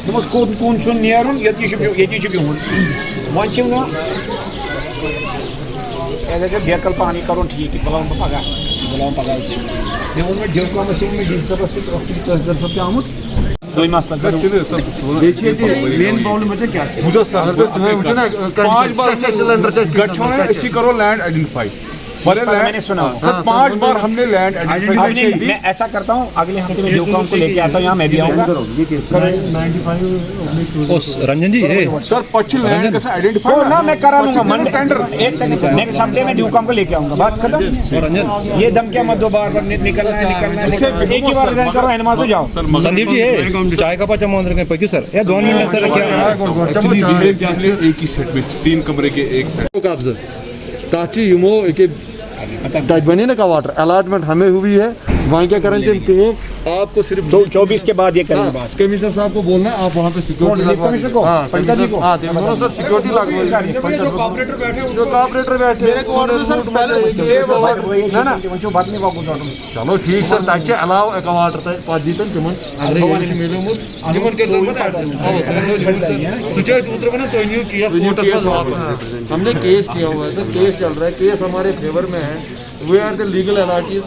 दोपस कुन छुन नेरुन ये बिहुन वन बेकल पानी कर ठीक बुलावन पगह मे वो मे डिप्लोमस डी सबस तहसीलदार सब आमुत मेन प्रॉब्लम क्या करो लैंड आइडेंटिफाई मैंने सुना सर 5 बार हमने लैंड आइडेंटिफाई की। मैं ऐसा करता हूँ अगले हफ्ते में ड्यूकॉम को लेके आता हूँ यहाँ मैं भी आऊँगा रंजन जी सर 25 लैंड कैसे आइडेंटिफाई ना मैं करा लूंगा मंडे टेंडर एक सेकंड नेक्स्ट हफ्ते में ड्यूकॉम को लेके आऊँगा बात खत्म। रंजन ये धमकियाँ मत दो बार निकलना है एक ही बार रिजाइन करो एनमास हो जाओ। संदीप जी चाय का पाचा मान रखे क्यों सर या 2 मिनट सर क्या एक ही सेट में 3 कमरे के एक सेट कब्जा ताकि युमो तज बनी ना का वाटर अलॉटमेंट हमें हुई है वहाँ क्या करें थे आपको सिर्फ 24 के बाद ये करेंगे बात। कमिश्नर साहब को बोलना आप वहाँ पे सिक्योरिटी लगवा सर सिक्योरिटी लगवा जो कॉर्पोरेटर बैठे चलो ठीक सर तक अलाव एक वाटर पे दीतन तिमन अगर मिलमुत केस कोर्टस में वापस हमने केस किया हुआ है सर केस चल रहा है केस हमारे फेवर में है we are the legal authorities